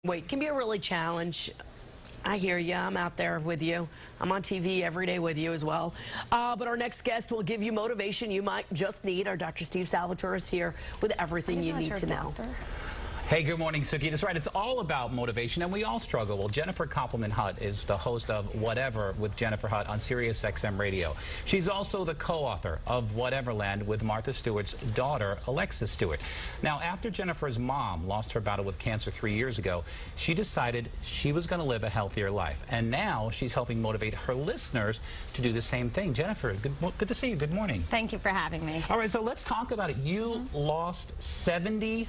Weight can be a really challenge. I hear you. I'm out there with you. I'm on TV every day with you as well. But our next guest will give you motivation you might just need. Our Dr. Steve Salvatore is here with everything you need to know. Hey, good morning, Suki. That's right. It's all about motivation, and we all struggle. Well, Jennifer Hutt is the host of Whatever with Jennifer Hutt on Sirius XM Radio. She's also the co-author of Whateverland with Martha Stewart's daughter, Alexis Stewart. Now, after Jennifer's mom lost her battle with cancer 3 years ago, she decided she was going to live a healthier life. And now she's helping motivate her listeners to do the same thing. Jennifer, good to see you. Good morning. Thank you for having me. All right, so let's talk about it. You lost 70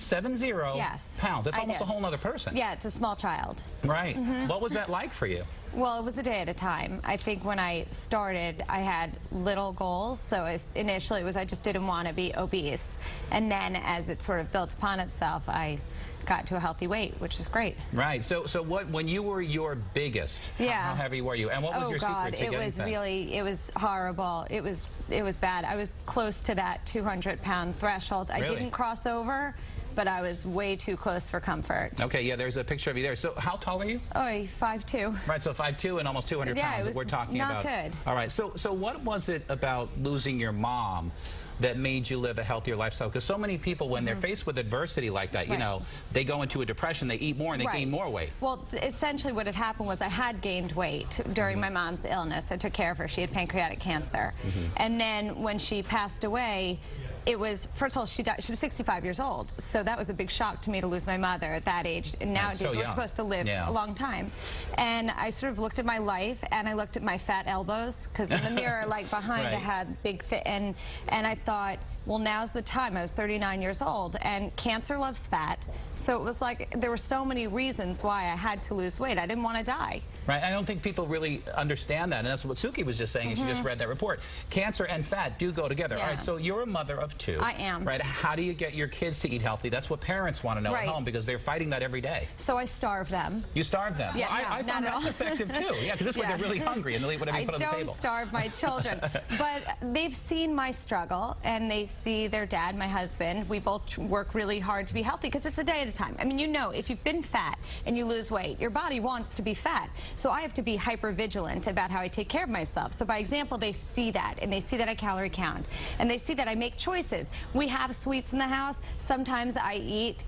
pounds. That's almost a whole other person. Yeah, it's a small child. Right. What was that like for you? Well, it was a day at a time. I think when I started, I had little goals. So initially, it was I just didn't want to be obese. And then as it sort of built upon itself, I got to a healthy weight, which is great. Right. So when you were your biggest, how heavy were you? And what was your secret to getting fat? It was horrible. It was bad. I was close to that 200-pound threshold. Really? I didn't cross over, but I was way too close for comfort. Okay, yeah, there's a picture of you there. So how tall are you? Oh, 5'2". Right, so 5'2" and almost 200 pounds that we're talking about. Not good. All right, so what was it about losing your mom that made you live a healthier lifestyle? Because so many people, when they're faced with adversity like that, you know, they go into a depression, they eat more, and they gain more weight. Well, essentially what had happened was I had gained weight during my mom's illness. I took care of her. She had pancreatic cancer. And then when she passed away, it was, first of all, she died. She was 65 years old, so that was a big shock to me to lose my mother at that age. And nowadays, we're supposed to live a long time. And I sort of looked at my life, and I looked at my fat elbows, because in the mirror, like behind, I had big, and I thought, well, now's the time. I was 39 years old, and cancer loves fat, so it was like there were so many reasons why I had to lose weight. I didn't want to die. Right. I don't think people really understand that, and that's what Suki was just saying, and she just read that report. Cancer and fat do go together. All right, so you're a mother of 2. I am. Right. How do you get your kids to eat healthy? That's what parents want to know at home, because they're fighting that every day. So I starve them. You starve them? Yeah, well, I found that's effective, too. Yeah, because this way they're really hungry, and they'll eat whatever you put on the table. I don't starve my children, but they've seen my struggle, and they see their dad, my husband. We both work really hard to be healthy, because it's a day at a time. I mean, you know, if you've been fat and you lose weight, your body wants to be fat. So I have to be hyper vigilant about how I take care of myself. So by example, they see that, and they see that I calorie count, and they see that I make choices. We have sweets in the house. Sometimes I eat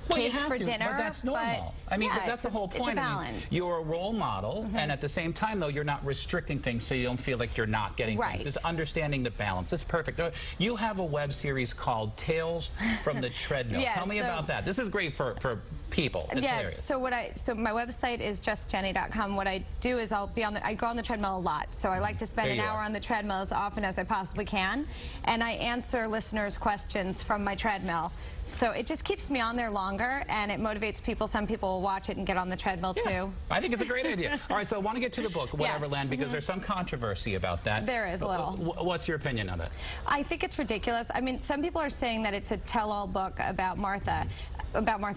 cake for dinner, but that's normal. I mean, that's the whole point. It's a balance. You're a role model, and at the same time, though, you're not restricting things so you don't feel like you're not getting things. It's understanding the balance. It's perfect. You have a web series called Tales from the Treadmill. Tell me about that. This is great for people. It's hilarious. So my website is justjenny.com. What I do is I go on the treadmill a lot. So I like to spend an hour on the treadmill as often as I possibly can, and I answer listeners' questions from my treadmill. So it just keeps me on there longer, and it motivates people. Some people will watch it and get on the treadmill, too. I think it's a great idea. All right, so I want to get to the book, Whateverland, because there's some controversy about that. There is a little. What's your opinion on it? I think it's ridiculous. I mean, some people are saying that it's a tell-all book about Martha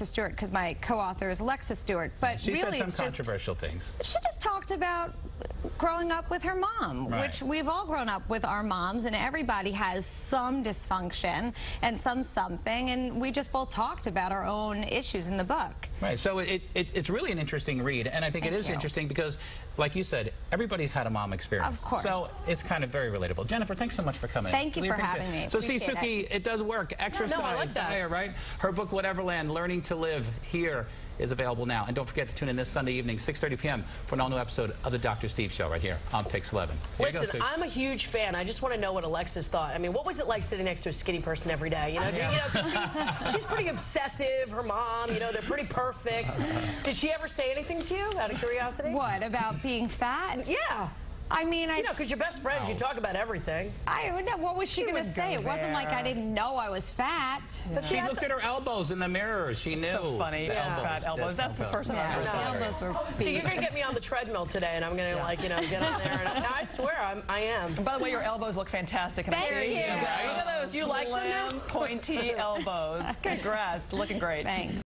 Stewart, because my co-author is Alexis Stewart. But she really, said some controversial things. She just talked about growing up with her mom, which we've all grown up with our moms, and everybody has some dysfunction and something, and we just both talked about our own issues in the book. Right, so it's really an interesting read, and I think it is interesting because, like you said, everybody's had a mom experience. Of course. So it's kind of very relatable. Jennifer, thanks so much for coming. Thank you for having me. So see, Suki, it does work. Exercise, diet, right? Her book, Whateverland, Learning to Live Here, is available now. And don't forget to tune in this Sunday evening, 6:30 p.m. for an all-new episode of the Dr. Steve Show right here on Pix 11. Listen, I'm a huge fan. I just want to know what Alexis thought. I mean, what was it like sitting next to a skinny person every day? You know, 'cause she's pretty obsessive. Her mom, you know, they're pretty perfect. Did she ever say anything to you, out of curiosity? What, about being fat? Yeah. I mean, you know, because you're best friends, you talk about everything. What was she going to say? It wasn't like I didn't know I was fat. But she looked at her elbows in the mirror. She knew. So funny. Fat elbows. That's the first time I've ever saw her. Elbows were so you're going to get me on the treadmill today, and I'm going to, like, you know, get on there. And I swear, I am. And by the way, your elbows look fantastic. Thank you. Look at those. You like them now? Pointy elbows. Congrats. Looking great. Thanks.